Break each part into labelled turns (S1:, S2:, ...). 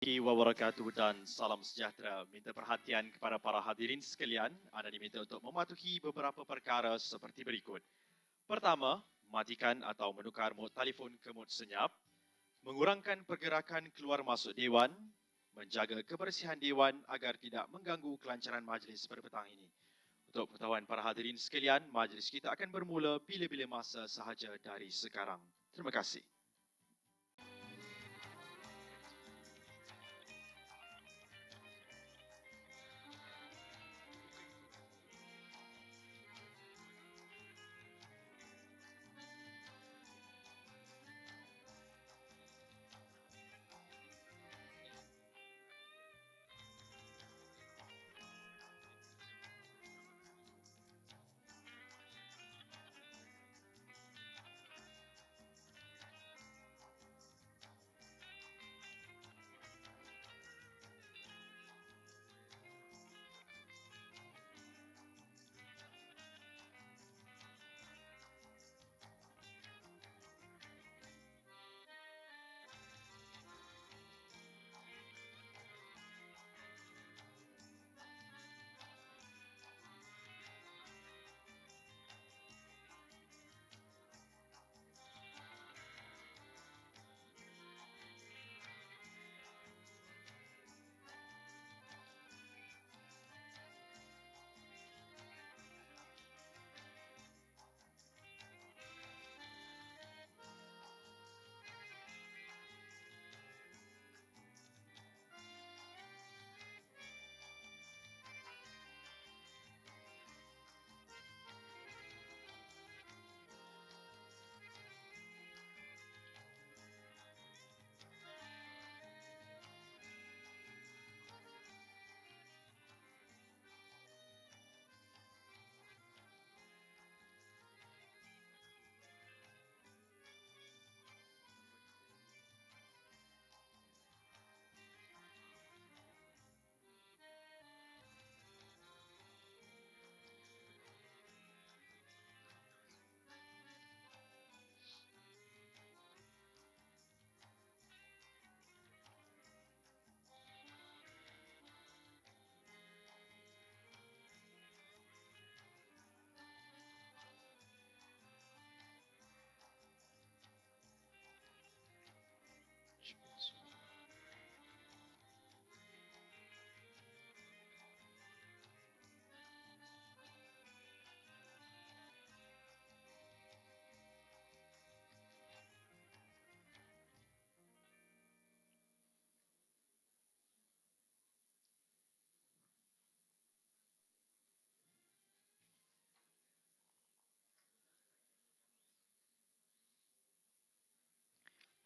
S1: Wabarakatuh dan salam sejahtera. Minta perhatian kepada para hadirin sekalian. Anda diminta untuk mematuhi beberapa perkara seperti berikut. Pertama, matikan atau menukar mod telefon ke mod senyap, mengurangkan pergerakan keluar masuk Dewan, menjaga kebersihan Dewan agar tidak mengganggu kelancaran majlis pada petang ini. Untuk pengetahuan para hadirin sekalian, majlis kita akan bermula bila-bila masa sahaja dari sekarang. Terima kasih.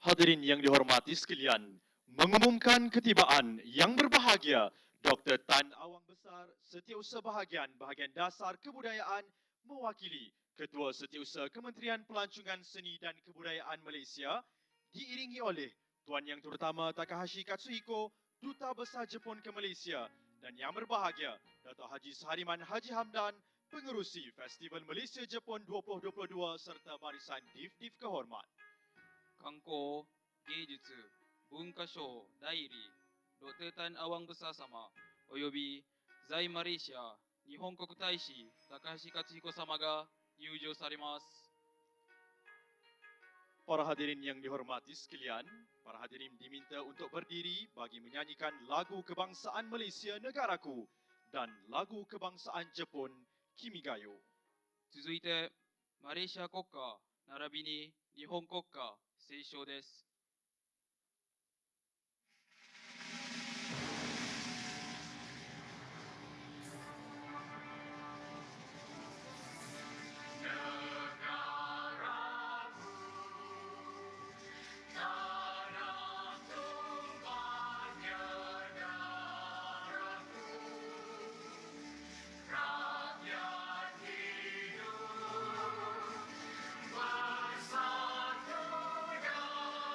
S1: Hadirin yang dihormati sekalian, mengumumkan ketibaan yang berbahagia Dr. Tan Awang Besar, Setiausaha Bahagian Dasar Kebudayaan mewakili Ketua Setiausaha Kementerian Pelancongan Seni dan Kebudayaan Malaysia, diiringi oleh Tuan Yang Terutama Takahashi Katsuhiko, Duta Besar Jepun ke Malaysia, dan yang berbahagia Dato' Haji SAHARIMAN Haji HAMDAN, Pengerusi Festival Malaysia Jepun 2022 serta barisan div-div kehormat.
S2: 観光、芸術、文化省代理、ドクター・タン・アワン・ブサー様、および在マレーシア日本国大使高橋克彦様が入場されます。
S1: Para hadirin yang dihormati sekalian, para hadirin diminta untuk berdiri bagi menyanyikan lagu kebangsaan Malaysia Negaraku dan lagu kebangsaan Jepun Kimigayo.
S2: 続いて、マレーシア国歌並びに日本国歌斉唱です。
S3: Bersatu dan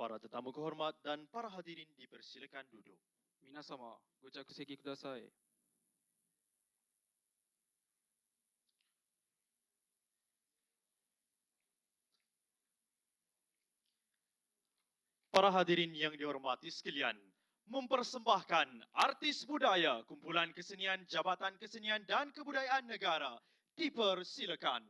S1: para tetamu kehormat dan para hadirin dipersilakan duduk.
S2: 皆様、ご着席ください。
S1: Para hadirin yang dihormati sekalian, mempersembahkan artis budaya kumpulan kesenian Jabatan Kesenian dan Kebudayaan Negara dipersilakan.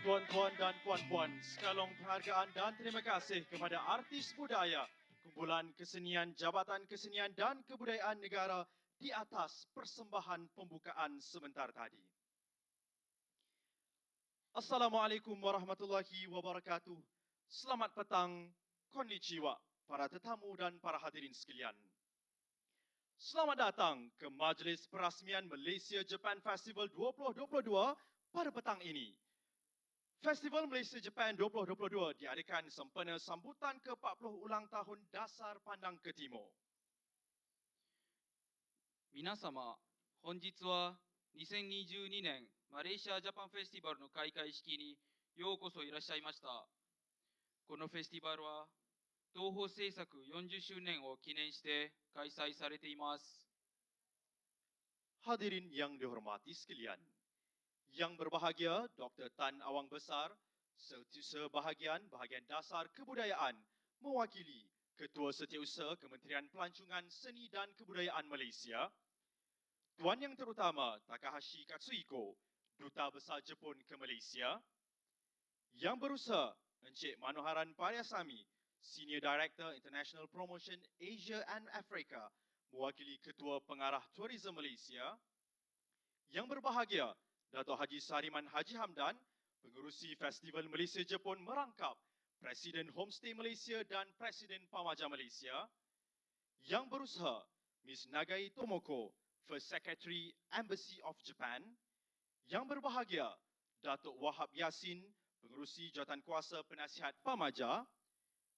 S1: Tuan-tuan dan puan-puan, sekalong penghargaan dan terima kasih kepada artis budaya, kumpulan kesenian Jabatan Kesenian dan Kebudayaan Negara di atas persembahan pembukaan sebentar tadi. Assalamualaikum warahmatullahi wabarakatuh. Selamat petang, konnichiwa, para tetamu dan para hadirin sekalian. Selamat datang ke Majlis Perasmian Malaysia-Japan Festival 2022 pada petang ini. Festival Malaysia-Japan 2022 diadakan sempena sambutan ke-40 ulang tahun Dasar Pandang ke Timur.
S2: 皆様、本日は2022年マレーシアジャパンフェスティバルの開会式にようこそいらっしゃいました。このフェスティバルは東宝制作40周年を記念して開催されています。
S1: Hadirin yang dihormati sekalian, yang berbahagia Dr. Tan Awang Besar, Setiausaha Bahagian Dasar Kebudayaan mewakili Ketua Setiausaha Kementerian Pelancongan Seni dan Kebudayaan Malaysia, Tuan Yang Terutama Takahashi Katsuhiko, Duta Besar Jepun ke Malaysia, Yang Berusaha Encik Manoharan Pariasamy, Senior Director International Promotion Asia and Africa, mewakili Ketua Pengarah Tourism Malaysia, yang berbahagia Dato' Haji SAHARIMAN Haji HAMDAN, Pengerusi Festival Malaysia-Jepun merangkap Presiden Homestay Malaysia dan Presiden PAMAJA Malaysia, yang berusaha Ms. Nagai Tomoko, First Secretary Embassy of Japan, yang berbahagia Dato' Wahab Yasin, Pengerusi Jawatankuasa Penasihat PAMAJA,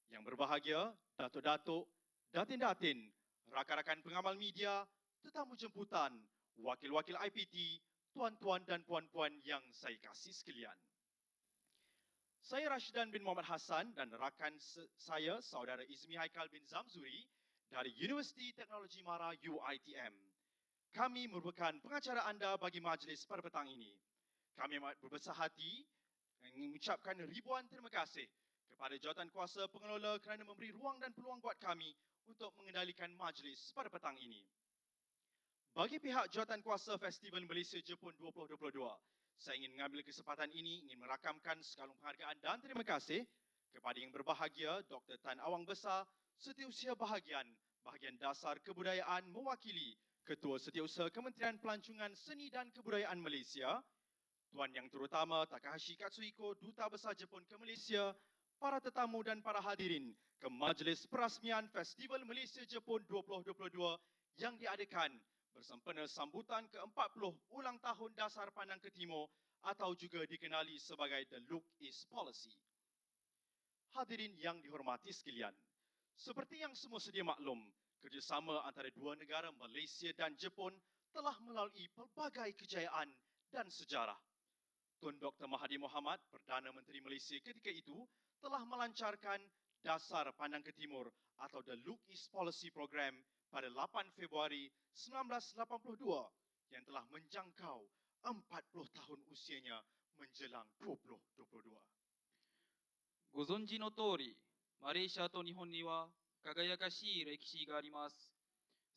S1: yang berbahagia Dato'-Dato', Datin-Datin, rakan-rakan pengamal media, tetamu jemputan, wakil-wakil IPT, tuan-tuan dan puan-puan yang saya kasih sekalian. Saya Rashidan bin Muhammad Hassan dan rakan saya, Saudara Izmi Haikal bin Zamzuri dari Universiti Teknologi Mara UiTM. Kami merupakan pengacara anda bagi majlis pada petang ini. Kami amat berbesar hati mengucapkan ribuan terima kasih kepada Jawatankuasa Pengelola kerana memberi ruang dan peluang buat kami untuk mengendalikan majlis pada petang ini. Bagi pihak Jawatankuasa Festival Malaysia-Jepun 2022, saya ingin mengambil kesempatan ini ingin merakamkan sekalung penghargaan dan terima kasih kepada yang berbahagia Dr. Tan Awang Besar, Setiausaha Bahagian Dasar Kebudayaan mewakili Ketua Setiausaha Kementerian Pelancongan Seni dan Kebudayaan Malaysia, Tuan Yang Terutama Takahashi Katsuhiko, Duta Besar Jepun ke Malaysia, para tetamu dan para hadirin ke Majlis Perasmian Festival Malaysia-Jepun 2022 yang diadakan bersempena sambutan ke-40 ulang tahun Dasar Pandang ke Timur atau juga dikenali sebagai The Look is Policy. Hadirin yang dihormati sekalian, seperti yang semua sedia maklum, kerjasama antara dua negara Malaysia dan Jepun telah melalui pelbagai kejayaan dan sejarah. Tun Dr. Mahathir Mohamad, Perdana Menteri Malaysia ketika itu, telah melancarkan Dasar Pandang ke Timur atau The Look is Policy Program pada 8 Februari 1982 yang telah menjangkau 40 tahun usianya menjelang 2022.
S2: ご存知の通り、マレーシアと日本には輝かしい歴史があります。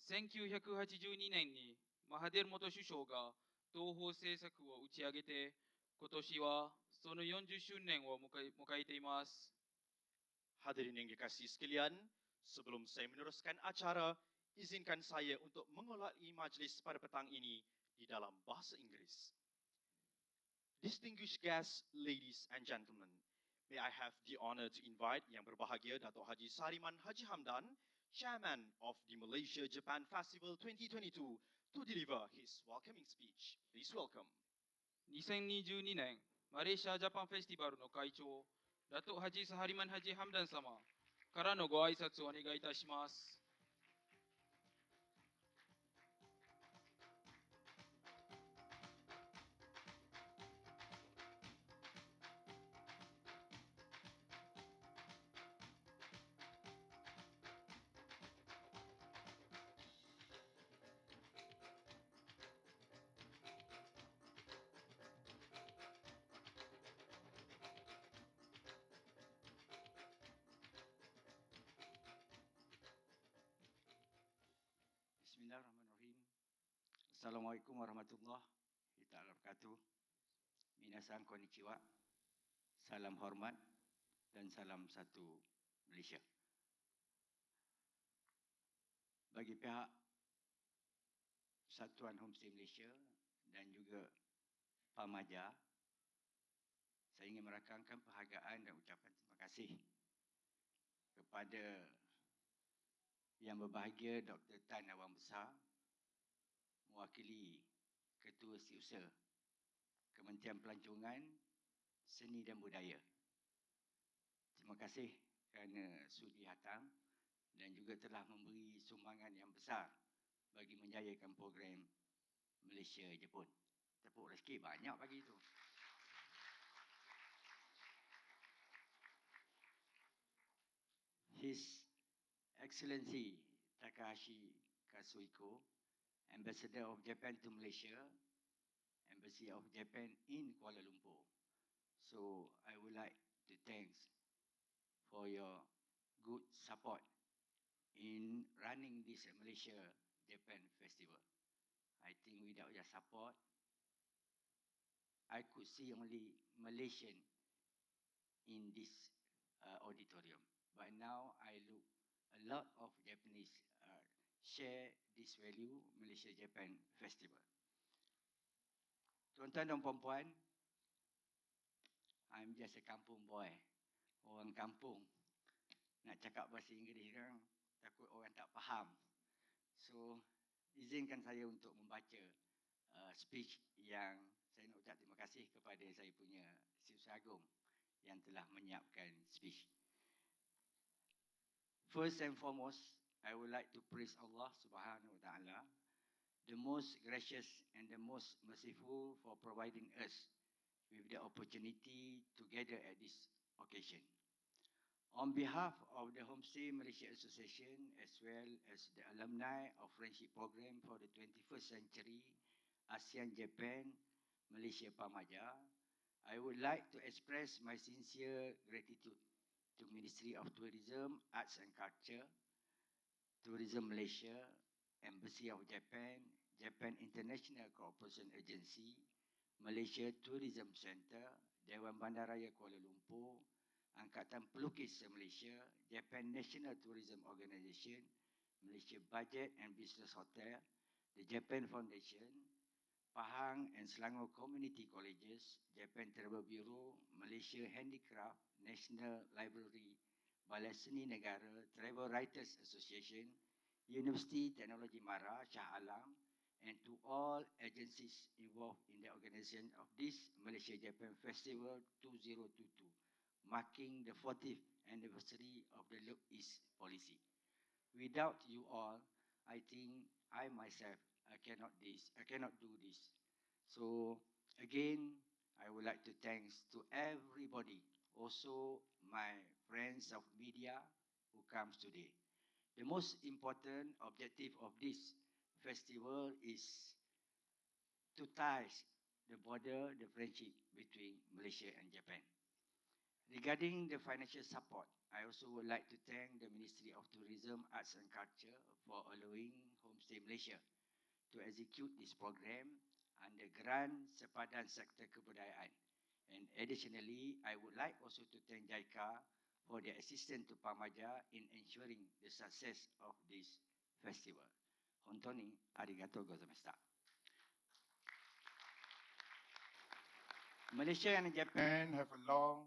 S2: 1982年にマハディル元首相が東宝政策を打ち上げて、今年はその40周年を迎えています。
S1: Hadirin yang dikasihi sekalian, sebelum saya meneruskan acara, izinkan saya untuk mengulai majlis pada petang ini di dalam bahasa Inggeris. Distinguished guests, ladies and gentlemen, may I have the honor to invite Yang Berbahagia Dato' Haji SAHARIMAN Haji HAMDAN, Chairman of the Malaysia-Japan Festival 2022, to deliver his welcoming speech. Please welcome.
S2: 2022年マレーシアジャパンフェスティバルの会長、ダト・ハジ・サハリマン・ハジ・ハムダン様からのご挨拶をお願いいたします。
S1: Hadirin
S3: Assalamualaikum warahmatullahi wabarakatuh. Minasan konnichiwa. Salam hormat dan salam satu Malaysia. Bagi pihak Satuan Homestay Malaysia dan juga PAMAJA, saya ingin merakamkan penghargaan dan ucapan terima kasih kepada Yang Berbahagia Dr. Tan Awang Besar, mewakili Ketua Setiausaha Kementerian Pelancongan, Seni dan Budaya. Terima kasih kerana sudi datang dan juga telah memberi sumbangan yang besar bagi menjayakan program Malaysia-Jepun. Tepuk rezeki banyak bagi itu. His Excellency Takahashi Kazuhiko, Ambassador of Japan to Malaysia, Embassy of Japan in Kuala Lumpur. So I would like to thank for your good support in running this Malaysia-Japan festival. I think without your support, I could see only Malaysian in this auditorium. But now I look a lot of Japanese share this value Malaysia-Japan festival. Tuan-tuan dan puan-puan, I'm just a kampung boy, orang kampung. Nak cakap bahasa Inggeris kan, takut orang tak faham. So, izinkan saya untuk membaca speech yang saya nak ucap terima kasih kepada saya punya Setiausaha Agung yang telah menyiapkan speech. First and foremost, I would like to praise Allah Subhanahu Wa Taala, the most gracious and the most merciful, for providing us with the opportunity to gather at this occasion. On behalf of the Homestay Malaysia Association as well as the Alumni of Friendship Program for the 21st Century ASEAN-Japan Malaysia PAMAJA, I would like to express my sincere gratitude to Ministry of Tourism, Arts and Culture, Tourism Malaysia, Embassy of Japan, Japan International Cooperation Agency, Malaysia Tourism Centre, Dewan Bandaraya Kuala Lumpur, Angkatan Pelukis seMalaysia, Japan National Tourism Organisation, Malaysia Budget and Business Hotel, the Japan Foundation, Pahang and Selangor Community Colleges, Japan Travel Bureau, Malaysia Handicraft, National Library, Balai Seni Negara, Travel Writers Association, Universiti Teknologi Mara, Shah Alam, and to all agencies involved in the organization of this Malaysia-Japan Festival 2022, marking the 40th anniversary of the Look East policy. Without you all, I think I myself cannot do this. So again, I would like to thank to everybody, also my friends of media who comes today. The most important objective of this festival is to tie the border, the friendship between Malaysia and Japan. Regarding the financial support, I also would like to thank the Ministry of Tourism, Arts and Culture for allowing Homestay Malaysia to execute this program under grant sepadan sektor kebudayaan. And additionally, I would like also to thank JICA for their assistance to PAMAJA in ensuring the success of this festival. Hontoni, arigatou gozaimashita. Malaysia and Japan have a long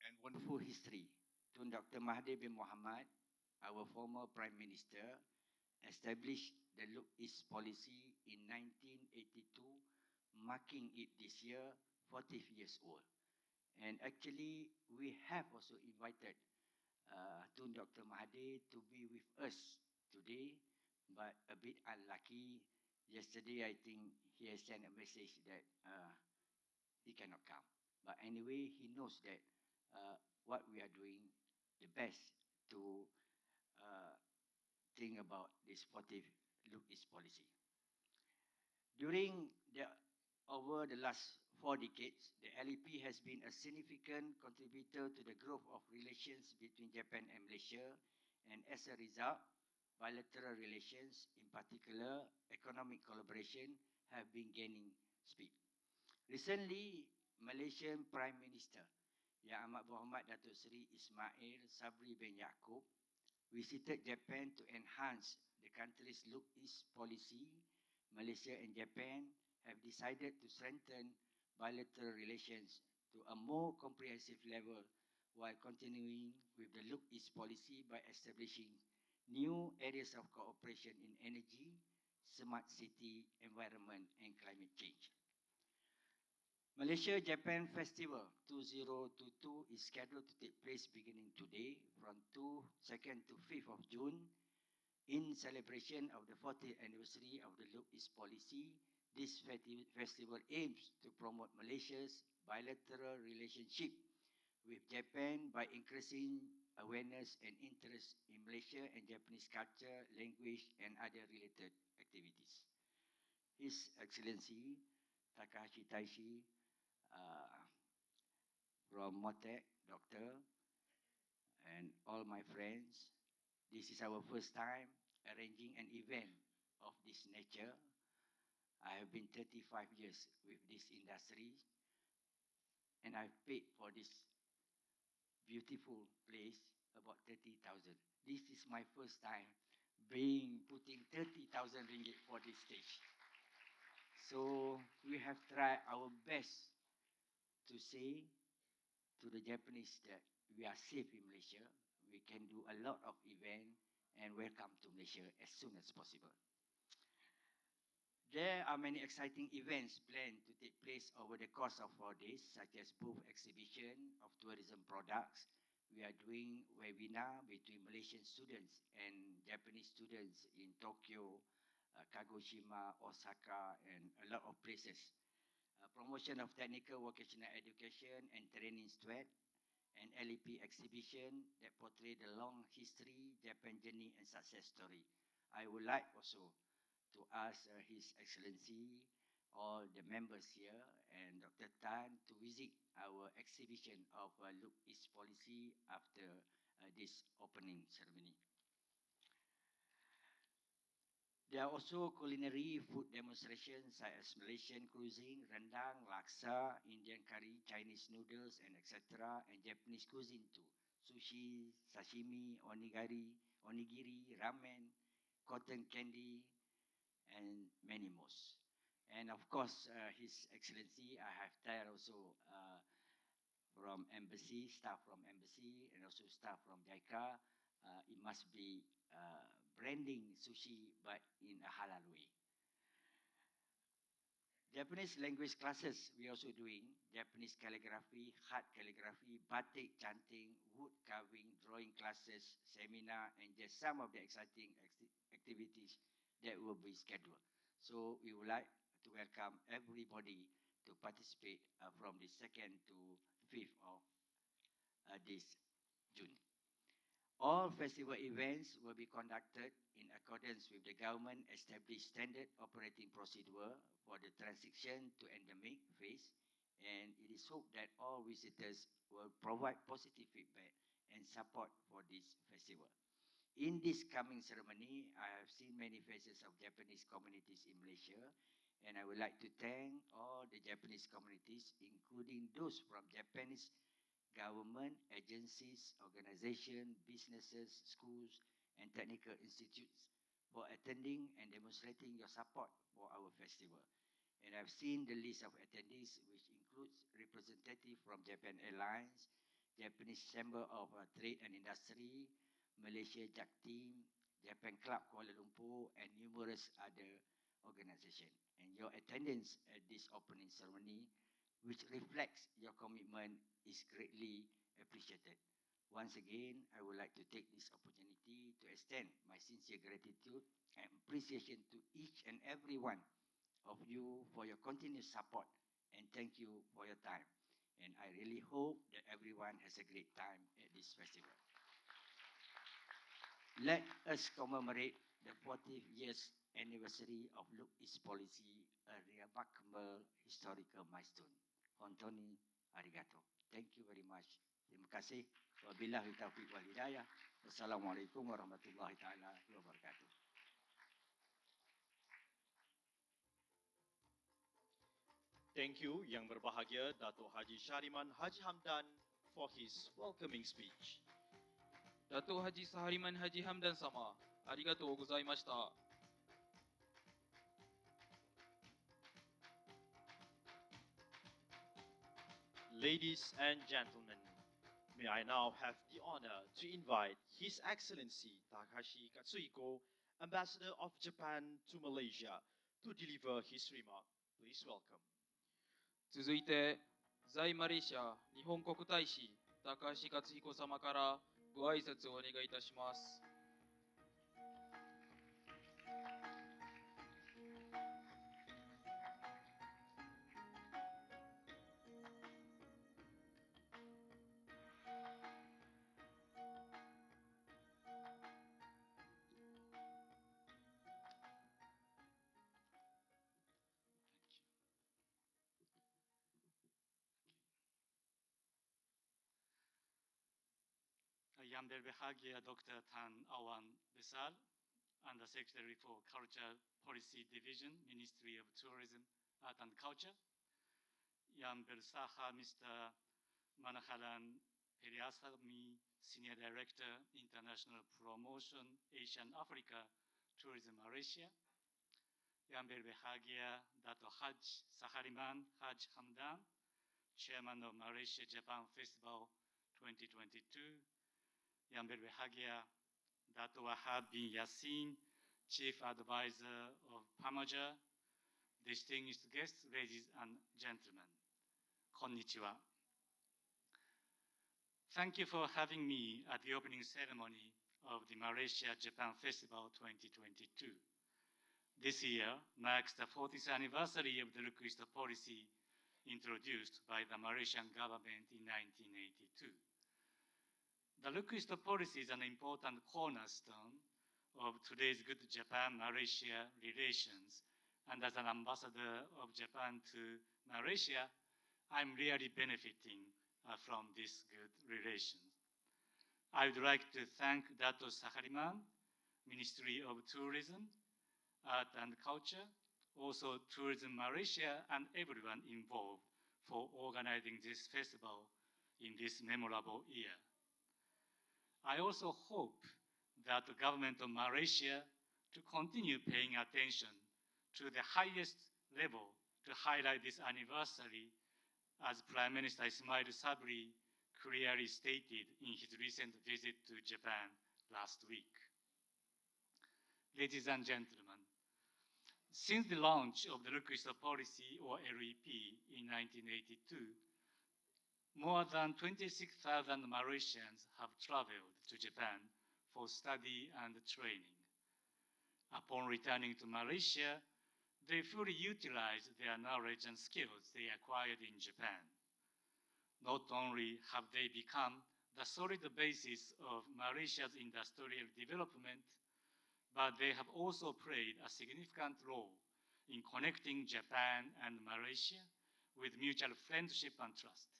S3: and wonderful history. Tun Dr. Mahathir bin Mohamad, our former Prime Minister, established the Look East policy in 1982, marking it this year 40 years old. And actually, we have also invited Tun Dr. Mahathir to be with us today, but a bit unlucky. Yesterday, I think he has sent a message that he cannot come. But anyway, he knows that what we are doing, the best to think about this 40th Look East policy. Over the last 4 decades, the LEP has been a significant contributor to the growth of relations between Japan and Malaysia, and as a result, bilateral relations, in particular economic collaboration, have been gaining speed. Recently, Malaysian Prime Minister Yang Amat Berhormat Datuk Seri Ismail Sabri bin Yaakob visited Japan to enhance the country's Look East policy. Malaysia and Japan have decided to strengthen bilateral relations to a more comprehensive level while continuing with the Look East policy by establishing new areas of cooperation in energy, smart city, environment and climate change. Malaysia-Japan Festival 2022 is scheduled to take place beginning today from 2nd to 5th of June. In celebration of the 40th anniversary of the Look East policy, this festival aims to promote Malaysia's bilateral relationship with Japan by increasing awareness and interest in Malaysia and Japanese culture, language and other related activities. His Excellency Takahashi Taishi, from MOTAC, Doctor, and all my friends, this is our first time arranging an event of this nature. I have been 35 years with this industry and I've paid for this beautiful place about 30,000. This is my first time putting 30,000 ringgit for this stage. So we have tried our best to say to the Japanese that we are safe in Malaysia. We can do a lot of events and welcome to Malaysia as soon as possible. There are many exciting events planned to take place over the course of 4 days, such as booth exhibition of tourism products. We are doing webinar between Malaysian students and Japanese students in Tokyo, Kagoshima, Osaka, and a lot of places. Promotion of technical vocational education and training SWAT, an LEP exhibition that portray the long history, Japan journey and success story. I would like also to ask His Excellency, all the members here and Dr. Tan to visit our exhibition of Look East policy after this opening ceremony. There are also culinary food demonstrations such as Malaysian cuisine, rendang, laksa, Indian curry, Chinese noodles, and etc. And Japanese cuisine too. Sushi, sashimi, onigiri, ramen, cotton candy, and many more. And of course, His Excellency, I have there also from embassy, staff from embassy, and also staff from JICA. It must be branding sushi, but in a halal way. Japanese language classes we also doing. Japanese calligraphy, heart calligraphy, batik chanting, wood carving, drawing classes, seminar, and just some of the exciting activities that will be scheduled. So we would like to welcome everybody to participate from the 2nd to 5th of this June. All festival events will be conducted in accordance with the government established standard operating procedure for the transition to endemic phase, and it is hoped that all visitors will provide positive feedback and support for this festival. In this coming ceremony, I have seen many faces of Japanese communities in Malaysia, and I would like to thank all the Japanese communities, including those from Japanese government, agencies, organizations, businesses, schools, and technical institutes for attending and demonstrating your support for our festival. And I've seen the list of attendees, which includes representatives from Japan Airlines, Japanese Chamber of Trade and Industry, Malaysia JAC Team, Japan Club Kuala Lumpur, and numerous other organizations. And your attendance at this opening ceremony, which reflects your commitment, is greatly appreciated. Once again, I would like to take this opportunity to extend my sincere gratitude and appreciation to each and every one of you for your continued support, and thank you for your time. And I really hope that everyone has a great time at this festival. Let us commemorate the 40th years anniversary of Look East policy, a remarkable historical milestone. Hontoni arigato. Thank you very much. Terima kasih. Wabillahi taufiq wal hidayah. Wassalamualaikum warahmatullahi taala wabarakatuh.
S1: Thank you Yang Berbahagia Dato' Haji Syahriman Haji Hamdan for his welcoming speech.
S2: Dato' Haji Sahariman Haji Hamdan sama, arigatou gozaimashita.
S1: Ladies and gentlemen, may I now have the honor to invite His Excellency Takashi Katsuhiko, Ambassador of Japan to Malaysia, to deliver his remark. Please welcome.
S2: 続いて、在マレーシア日本国大使高橋克彦様からご挨拶をお願いいたします。
S4: Yang Berbahagia Dr. Tan Awang Besar, Undersecretary for Culture Policy Division, Ministry of Tourism, Art and Culture. Yang Bersaha Mr. Manaharan Periasami, Senior Director, International Promotion, Asian Africa, Tourism Malaysia. Yang Berbahagia Dato' Haji Sahariman Haji Hamdan, Chairman of Malaysia-Japan Festival 2022. Yang Berbahagia Dato' Wahab bin Yassin, Chief Advisor of PAMAJA, distinguished guests, ladies and gentlemen, konnichiwa. Thank you for having me at the opening ceremony of the Malaysia-Japan Festival 2022. This year marks the 40th anniversary of the Request policy introduced by the Malaysian government in 1982. The Request policy is an important cornerstone of today's good Japan-Malaysia relations, and as an ambassador of Japan to Malaysia, I'm really benefiting from this good relation. I would like to thank Dato' Sahariman, Ministry of Tourism, Art and Culture, also Tourism Malaysia, and everyone involved for organizing this festival in this memorable year. I also hope that the government of Malaysia to continue paying attention to the highest level to highlight this anniversary, as Prime Minister Ismail Sabri clearly stated in his recent visit to Japan last week. Ladies and gentlemen, since the launch of the Request policy, or LEP, in 1982, more than 26,000 Malaysians have traveled to Japan for study and training. Upon returning to Malaysia, they fully utilized their knowledge and skills they acquired in Japan. Not only have they become the solid basis of Malaysia's industrial development, but they have also played a significant role in connecting Japan and Malaysia with mutual friendship and trust.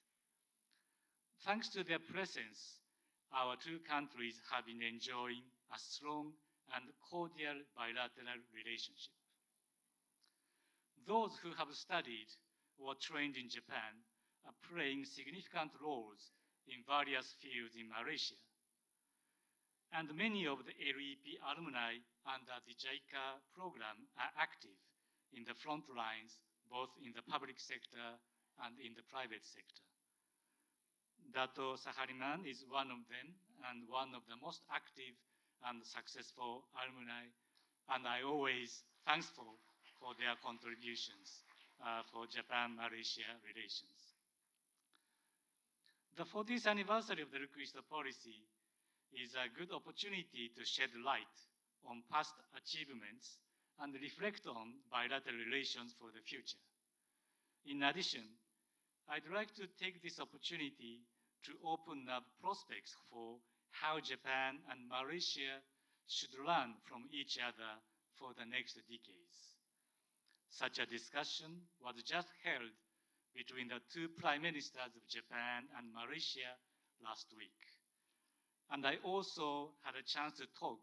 S4: Thanks to their presence, our two countries have been enjoying a strong and cordial bilateral relationship. Those who have studied or trained in Japan are playing significant roles in various fields in Malaysia. And many of the LEP alumni under the JICA program are active in the front lines, both in the public sector and in the private sector. Dato' Sahariman is one of them and one of the most active and successful alumni, and I always thankful for their contributions for Japan-Malaysia relations. The 40th anniversary of the Request policy is a good opportunity to shed light on past achievements and reflect on bilateral relations for the future. In addition, I'd like to take this opportunity to open up prospects for how Japan and Malaysia should learn from each other for the next decades. Such a discussion was just held between the two prime ministers of Japan and Malaysia last week. And I also had a chance to talk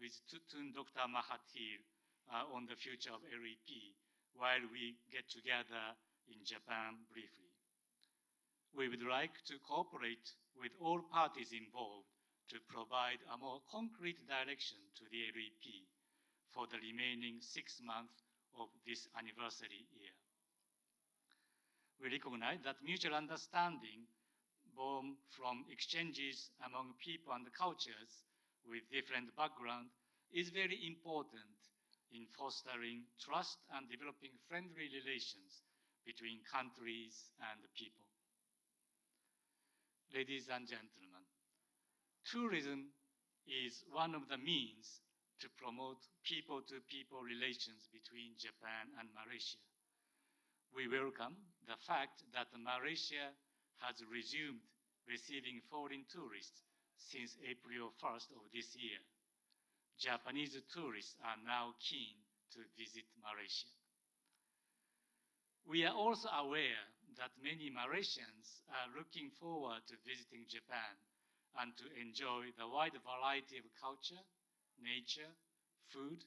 S4: with Tutun Dr. Mahathir on the future of LEP while we get together in Japan briefly. We would like to cooperate with all parties involved to provide a more concrete direction to the LEP for the remaining 6 months of this anniversary year. We recognize that mutual understanding born from exchanges among people and cultures with different backgrounds is very important in fostering trust and developing friendly relations between countries and people. Ladies and gentlemen, tourism is one of the means to promote people-to-people relations between Japan and Malaysia. We welcome the fact that Malaysia has resumed receiving foreign tourists since April 1st of this year. Japanese tourists are now keen to visit Malaysia. We are also aware that many Malaysians are looking forward to visiting Japan and to enjoy the wide variety of culture, nature, food,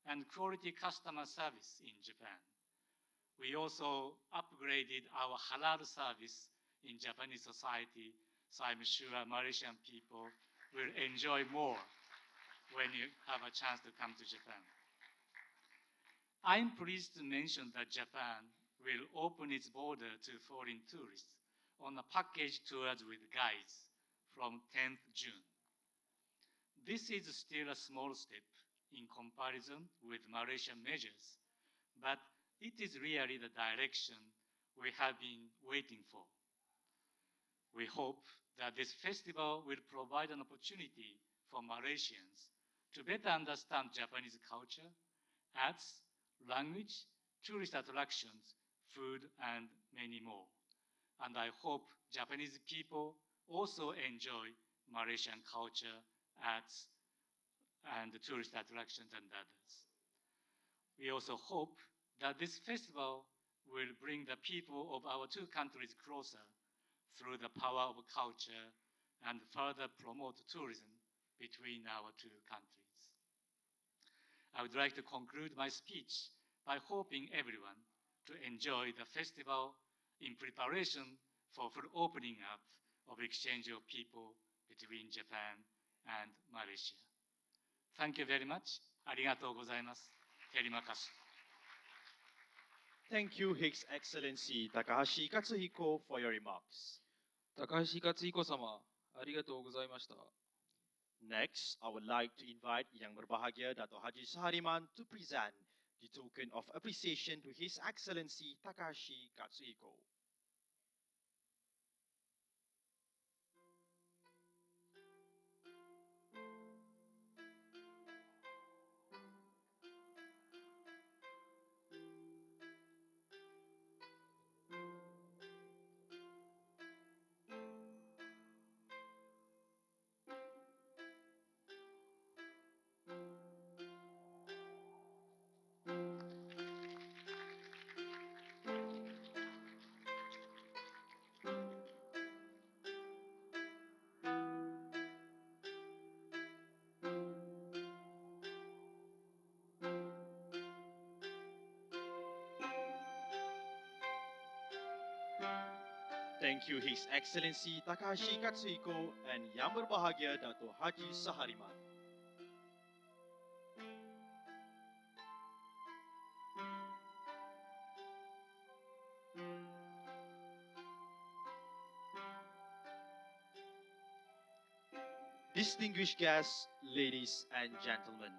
S4: and quality customer service in Japan. We also upgraded our halal service in Japanese society, so I'm sure Malaysian people will enjoy more when you have a chance to come to Japan. I'm pleased to mention that Japan will open its border to foreign tourists on a package tours with guides from 10th June. This is still a small step in comparison with Malaysian measures, but it is really the direction we have been waiting for. We hope that this festival will provide an opportunity for Malaysians to better understand Japanese culture, arts, language, tourist attractions, food, and many more. And I hope Japanese people also enjoy Malaysian culture, arts, and tourist attractions and others. We also hope that this festival will bring the people of our two countries closer through the power of culture and further promote tourism between our two countries. I would like to conclude my speech by hoping everyone to enjoy the festival in preparation for full opening up of exchange of people between Japan and Malaysia. Thank you very much. ありがとうございます。Terima kasih.
S1: Thank you, His Excellency Takahashi Katsuhiko, for your remarks.
S2: 高橋克彦様、ありがとうございました。
S1: Next, I would like to invite Yang Berbahagia Dato' Haji SAHARIMAN to present the token of appreciation to His Excellency Takahashi Katsuhiko. Thank you, His Excellency Takahashi Katsuhiko and Yang Berbahagia Dato' Haji SAHARIMAN. Distinguished guests, ladies and gentlemen,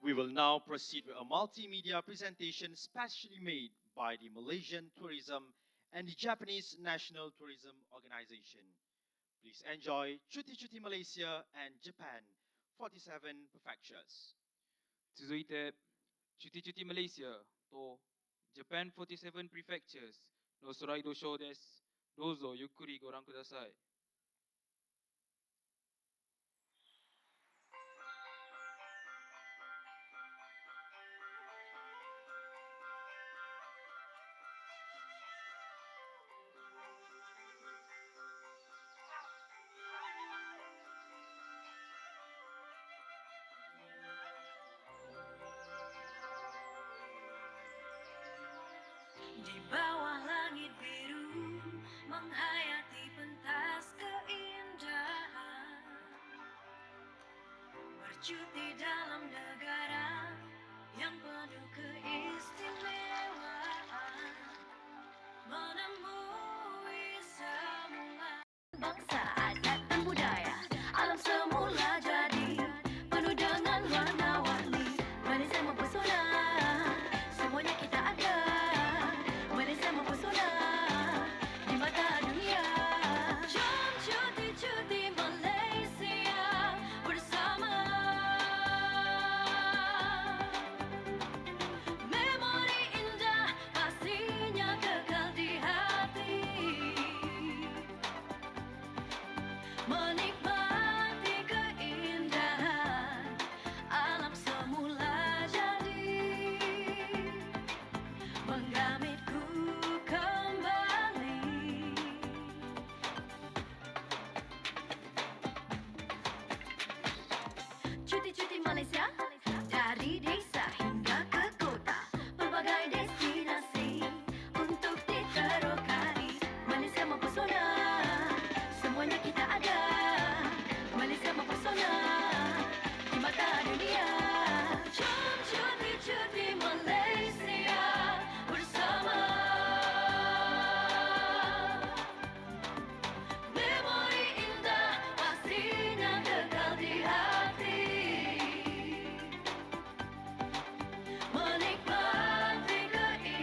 S1: we will now proceed with a multimedia presentation specially made by the Malaysian Tourism and the Japanese National Tourism Organization. Please enjoy Cuti Cuti Malaysia and Japan 47 Prefectures.
S2: 続いて、チュティチュティマレーシアと Japan 47 Prefectures のスライドショーです。どうぞゆっくりご覧ください。
S5: Di bawah langit biru menghayati pentas keindahan, bercuti dalam negara yang penuh keistimewaan, menemui semula bangsa, adat dan budaya. Alam semula jadi penuh dengan warna-warni. Malaysia mempesona, semuanya kita ada. Malaysia mempesona di mata dunia. Jom cuti-cuti Malaysia bersama. Memori indah pastinya kekal di hati. Menikmati keindahan alam semula jadi, menggamitku kembali. Cuti-cuti Malaysia, dari desa hingga ke kota, pelbagai destinasi untuk diterokai. Malaysia mempesona, semuanya kita ada. Malaysia mempesona di mata dunia. Jom cuti-cuti Malaysia bersama. Memori indah pastinya kekal di hati. Menikmati keindahan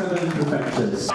S6: 47 prefectures.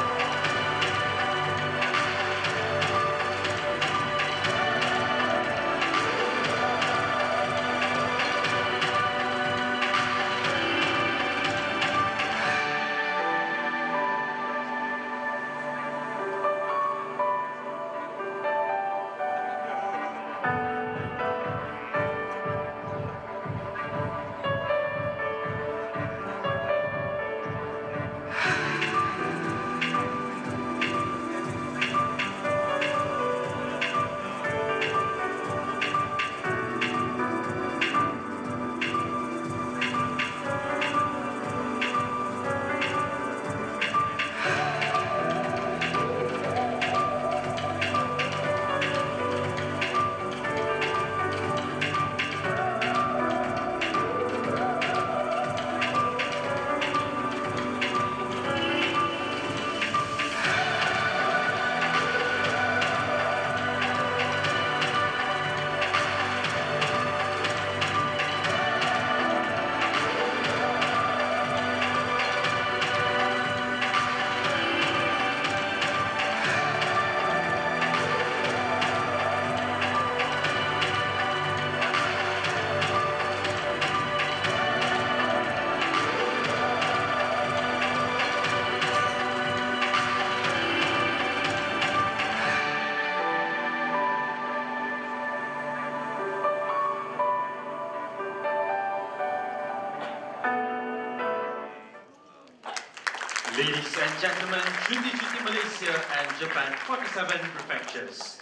S1: Ladies and gentlemen, Universiti Malaysia and Japan 47 prefectures.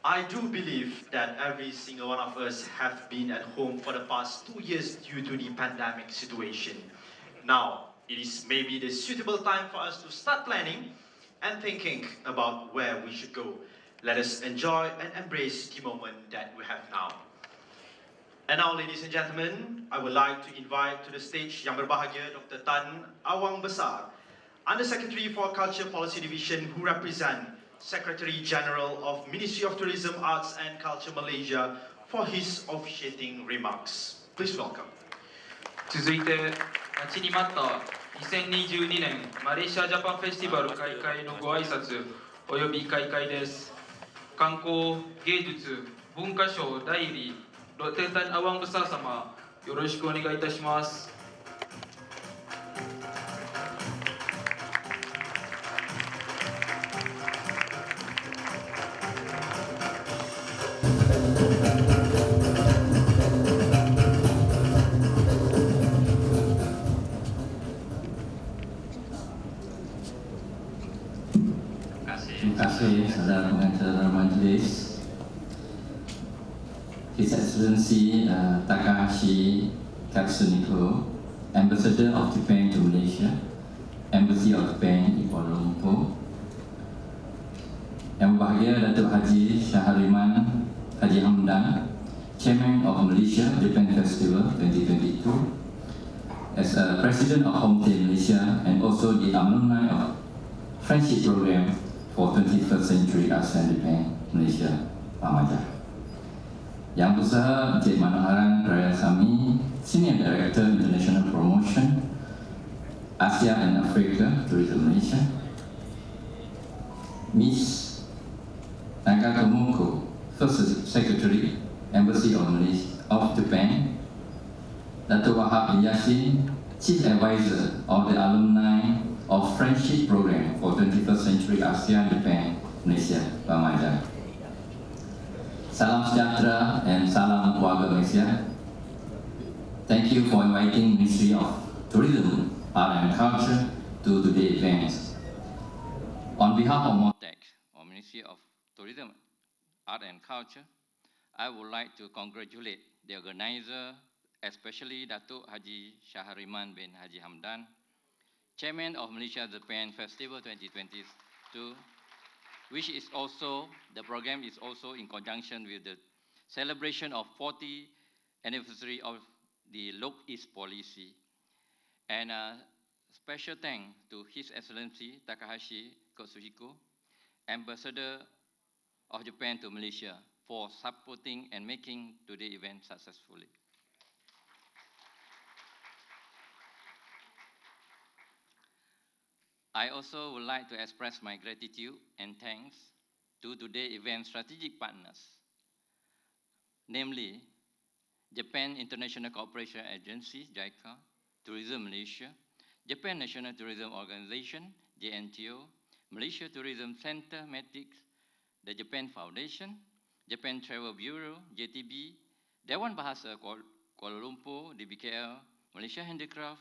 S1: I do believe that every single one of us have been at home for the past 2 years due to the pandemic situation. Now, it is maybe the suitable time for us to start planning and thinking about where we should go. Let us enjoy and embrace the moment that we have now. And now, ladies and gentlemen, I would like to invite to the stage Yang Berbahagia Dr. Tan Awang Besar, Under-Secretary for Culture Policy Division, who represent Secretary General of Ministry of Tourism, Arts and Culture Malaysia, for his officiating remarks. Please welcome.
S2: 続いて、待ちに待った2022年マレーシアジャパンフェスティバル開会のご挨拶および開会です。観光、芸術、文化省代理ロテタンアワンブサー様、よろしくお願いいたします。
S6: Terima kasih saudara pengacara majlis, His Excellency Takahashi Katsuniko, Ambassador of Japan to Malaysia, Embassy of Japan di Kuala Lumpur, Yang Berbahagia Datuk Haji Sahariman Haji Hamdan, Chairman of Malaysia Japan Festival 2022, as a President of Homestay Malaysia and also the Alumni of Friendship Program for 21st Century ASEAN-Japan Malaysia PAMAJA. Yang Besar Encik Manoharan Rayasami, Senior Director International Promotion, Asia and Africa Tourism Malaysia, Miss Nagata Moko, First Secretary, Embassy of Malaysia of Japan, Dato' Wahab Yasin, Chief Advisor of the Alumni of Friendship Program for 21st Century ASEAN-Japan Malaysia PAMAJA. Salam sejahtera and salam keluarga Malaysia. Thank you for inviting Ministry of Tourism, Art and Culture to today's event. On behalf of MOTAC, or Ministry of Tourism, Art and Culture, I would like to congratulate the organizer, especially Datuk Haji Sahariman bin Haji Hamdan, Chairman of Malaysia-Japan Festival 2022, which is also, the program is also in conjunction with the celebration of 40th anniversary of the Look East policy. And special thanks to His Excellency Takahashi Katsuhiko, Ambassador of Japan to Malaysia, for supporting and making today's event successfully. I also would like to express my gratitude and thanks to today's event strategic partners, namely Japan International Cooperation Agency, JICA, Tourism Malaysia, Japan National Tourism Organization, JNTO, Malaysia Tourism Center, MaTiC, the Japan Foundation, Japan Travel Bureau, JTB, Dewan Bahasa Kuala Lumpur, DBKL, Malaysia Handicraft,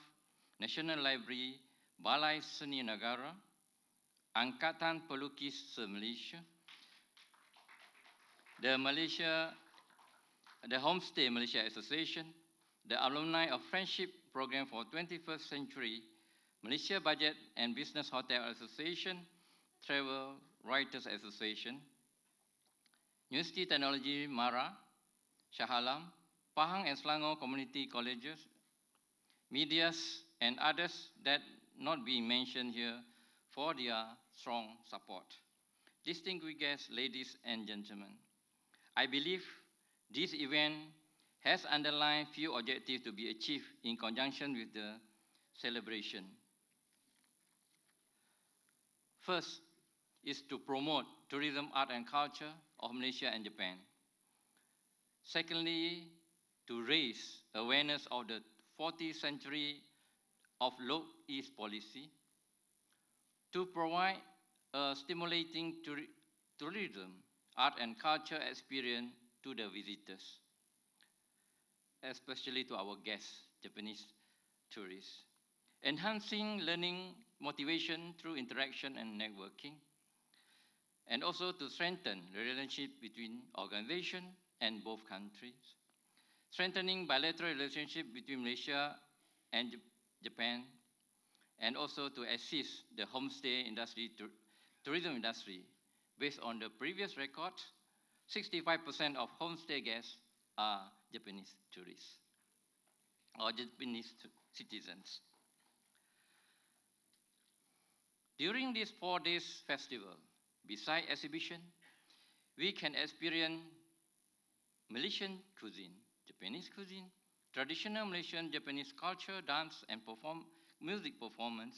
S6: National Library, Balai Seni Negara, Angkatan Pelukis seMalaysia, the Homestay Malaysia Association, the Alumni of Friendship Program for 21st Century, Malaysia Budget and Business Hotel Association, Travel Writers Association, Universiti Technology Mara, Shah Alam, Pahang and Selangor Community Colleges, medias and others that not being mentioned here for their strong support. Distinguished guests, ladies and gentlemen, I believe this event has underlined few objectives to be achieved in conjunction with the celebration. First is to promote tourism, art and culture of Malaysia and Japan. Secondly, to raise awareness of the 40th century of Look East policy, to provide a stimulating tourism, art and culture experience to the visitors, especially to our guests, Japanese tourists, enhancing learning motivation through interaction and networking, and also to strengthen the relationship between organizations and both countries, strengthening bilateral relationship between Malaysia and Japan, and also to assist the homestay industry, tourism industry. Based on the previous record, 65% of homestay guests are Japanese tourists or Japanese citizens. During this 4 days festival, beside exhibition, we can experience Malaysian cuisine, Japanese cuisine, traditional Malaysian Japanese culture, dance and music performance.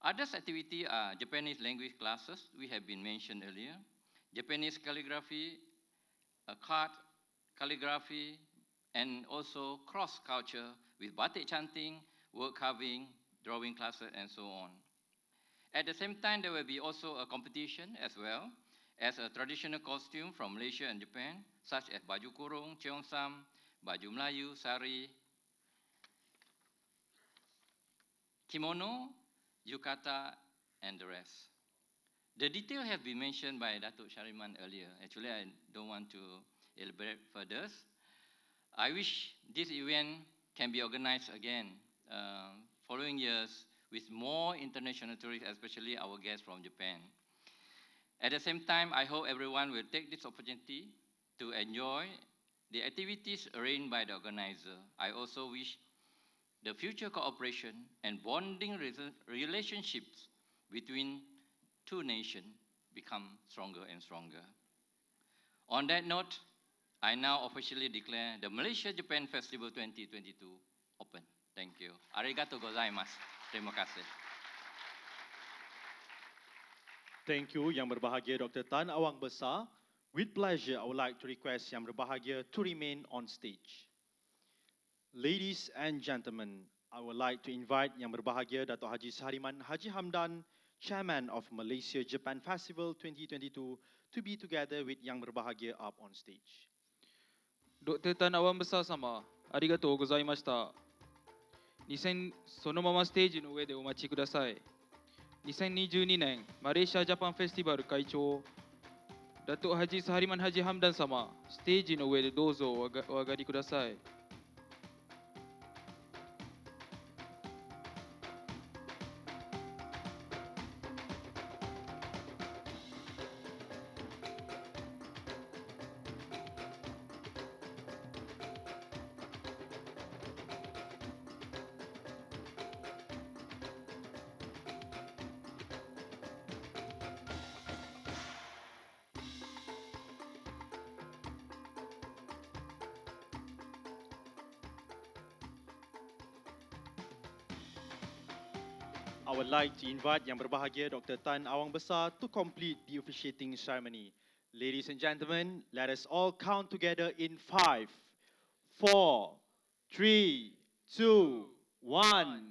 S6: Other activities are Japanese language classes, we have been mentioned earlier, Japanese calligraphy, card calligraphy, and also cross-culture with batik chanting, wood carving, drawing classes, and so on. At the same time, there will be also a competition as well as a traditional costume from Malaysia and Japan, such as baju kurung, cheongsam, baju Melayu, sari, kimono, yukata, and the rest. The detail have been mentioned by Dato' SAHARIMAN earlier. Actually, I don't want to elaborate further. I wish this event can be organized again following years with more international tourists, especially our guests from Japan. At the same time, I hope everyone will take this opportunity to enjoy the activities arranged by the organizer. I also wish the future cooperation and bonding relationships between two nations become stronger and stronger. On that note, I now officially declare the Malaysia-Japan Festival 2022 open. Thank you. Arigatou gozaimasu. Terima kasih.
S1: Thank you, Yang Berbahagia Dr. Tan Awang Besar. With pleasure, I would like to request Yang Berbahagia to remain on stage. Ladies and gentlemen, I would like to invite Yang Berbahagia Dato' Haji SAHARIMAN Haji Hamdan, Chairman of Malaysia-Japan Festival 2022, to be together with Yang Berbahagia up on stage.
S2: Dr. Tan Awang Besar sama, arigatou gozaimashita. そのままステージの上でお待ちください。2022年マレーシアジャパンフェスティバル会長、ダト・ハジ・サハリマン・ハジ・ハムダン様、ステージの上でどうぞお上がりください。
S1: I would like to invite Yang Berbahagia Dr. Tan Awang Besar to complete the officiating ceremony. Ladies and gentlemen, let us all count together in 5, 4, 3, 2, 1.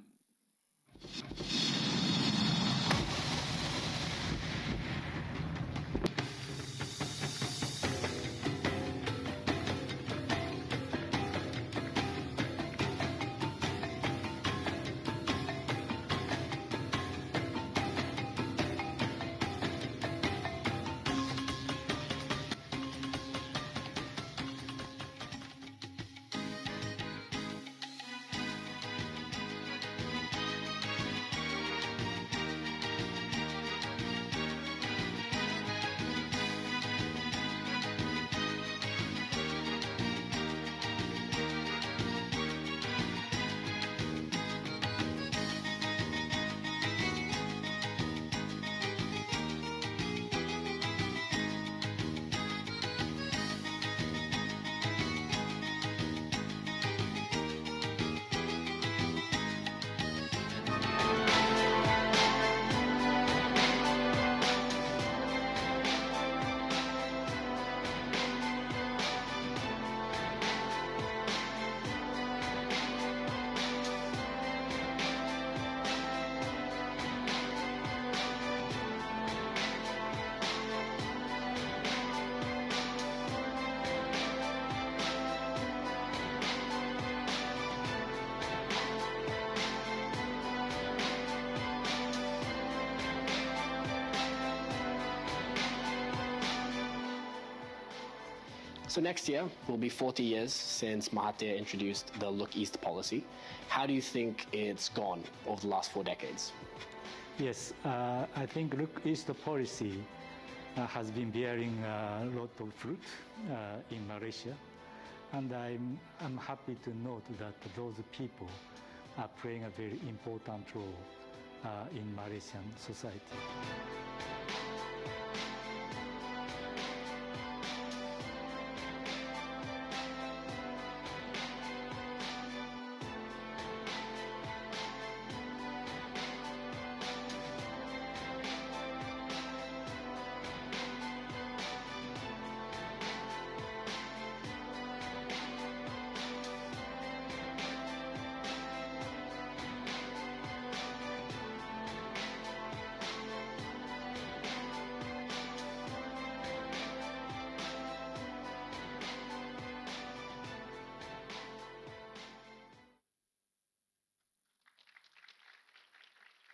S7: So next year will be 40 years since Mahathir introduced the Look East policy. How do you think it's gone over the last 4 decades?
S8: Yes, I think Look East policy has been bearing a lot of fruit in Malaysia, and I'm happy to note that those people are playing a very important role in Malaysian society.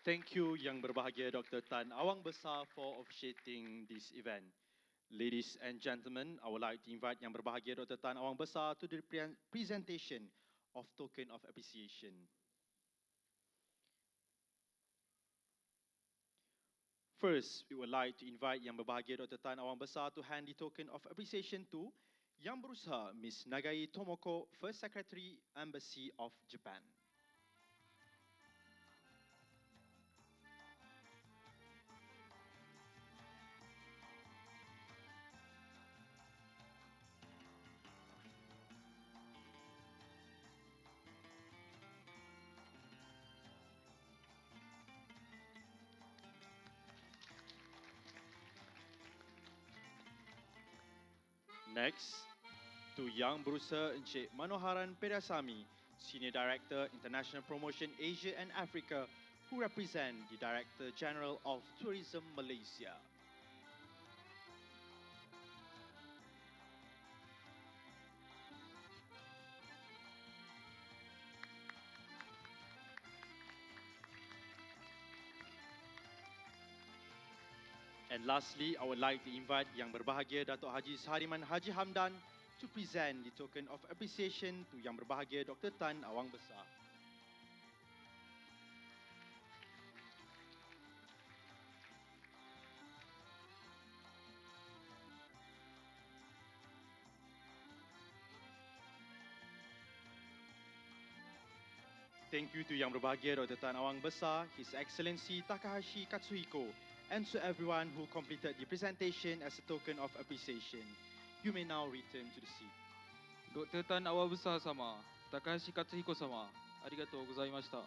S1: Thank you, Yang Berbahagia Dr. Tan Awang Besar, for officiating this event. Ladies and gentlemen, I would like to invite Yang Berbahagia Dr. Tan Awang Besar to the presentation of token of appreciation. First, we would like to invite Yang Berbahagia Dr. Tan Awang Besar to hand the token of appreciation to Yang Berusaha Ms. Nagai Tomoko, First Secretary, Embassy of Japan. Next, to Yang Berusaha Encik Manoharan Pedasami, Senior Director, International Promotion Asia and Africa, who represent the Director General of Tourism Malaysia. And lastly, I would like to invite Yang Berbahagia Datuk Haji SAHARIMAN Haji Hamdan to present the token of appreciation to Yang Berbahagia Dr. Tan Awang Besar. Thank you to Yang Berbahagia Dr. Tan Awang Besar, His Excellency Takahashi Katsuhiko, and to everyone who completed the presentation as a token of appreciation. You may now return to the seat.
S2: Dr. Tan Awang Besar sama, Takahashi Katsuhiko sama, arigatou gozaimashita.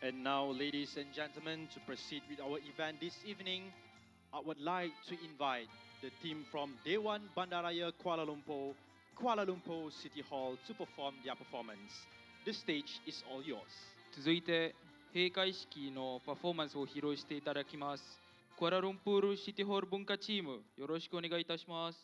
S1: And now, ladies and gentlemen, to proceed with our event this evening, I would like to invite the team from Dewan Bandaraya Kuala Lumpur City Hall to perform their performance. The stage is all yours.
S2: 続いて閉会式のパフォーマンスを披露していただきます。クアラルンプールシティホール文化チーム、よろしくお願いいたします。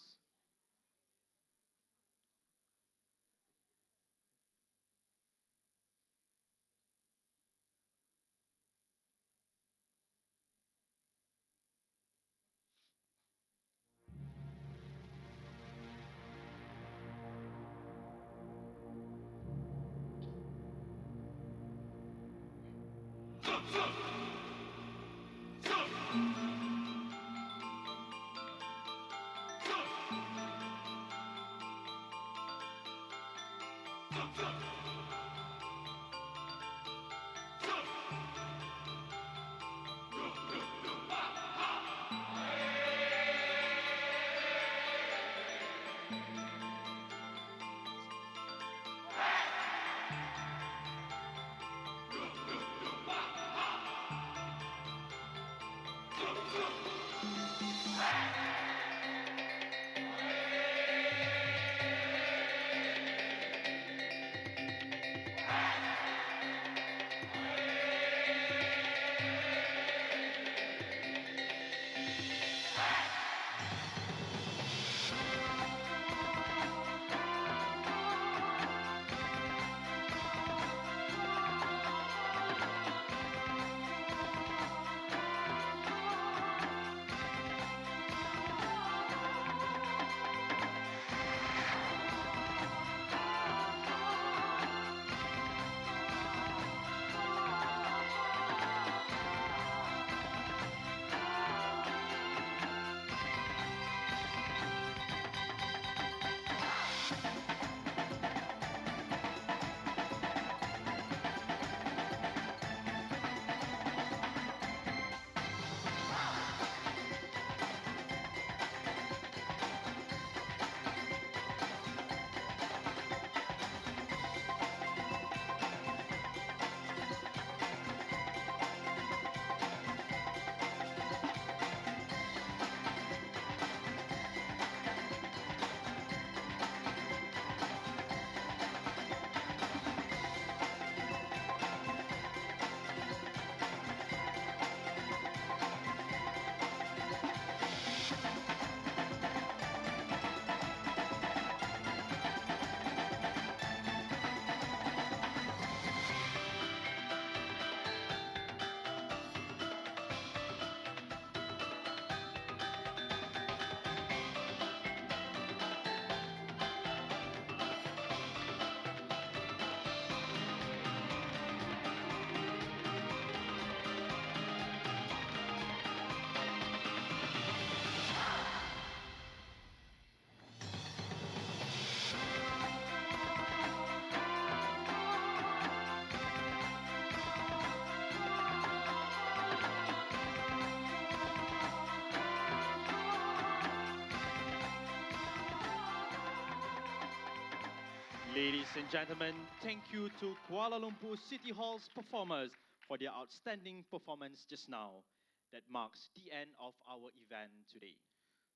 S1: Ladies and gentlemen, thank you to Kuala Lumpur City Hall's performers for their outstanding performance just now. That marks the end of our event today.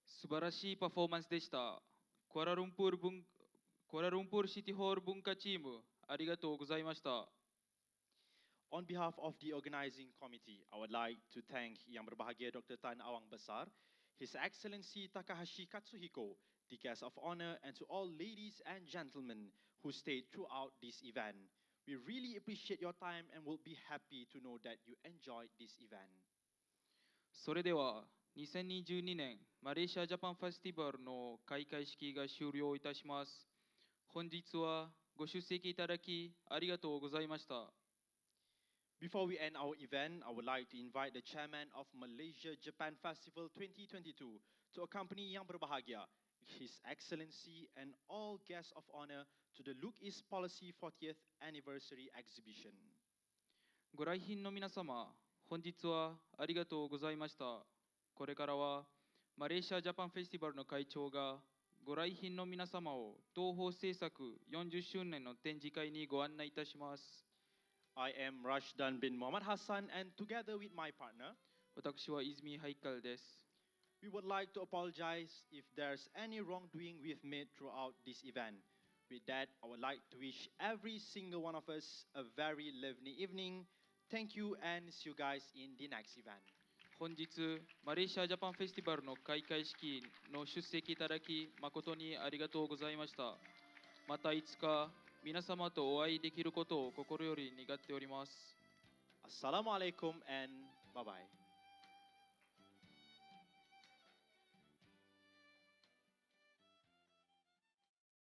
S2: 素晴らしいパフォーマンスでした。クアラルンプールシティホール文化チーム、ありがとうございました。
S1: On behalf of the organizing committee, I would like to thank Yang Berbahagia Dr. Tan Awang Besar, His Excellency Takahashi Katsuhiko, the guest of honor, and to all ladies and gentlemen who stayed throughout this event. We really appreciate your time and will be happy to know that you enjoyed this event.
S2: それでは2022年マレーシアジャパンフェスティバルの開会式が終了いたします。本日はご出席いただきありがとうございました。
S1: Before we end our event, I would like to invite the chairman of Malaysia-Japan Festival 2022 to accompany Yang Berbahagia, His Excellency, and all guests of honor to the Look East Policy 40th Anniversary Exhibition.
S2: ご来賓の皆様、本日はありがとうございました。これからはマレーシアジャパンフェスティバルの会長がご来賓の皆様を東宝制作40周年の展示会にご案内いたします。
S1: I am Rashdan bin Muhammad Hassan, and together with my partner,
S2: 私は泉ハイカルです。
S1: we would like to apologize if there's any wrongdoing we've made throughout this event. With that, I would like to wish every single one of us a very lovely evening. Thank you and see you guys in the next event.
S2: 本日、マレーシアジャパンフェスティバルの開会式の出席いただき、誠にありがとうございました。またいつか皆様とお会いできることを心より願っております。
S1: Assalamualaikum and bye-bye.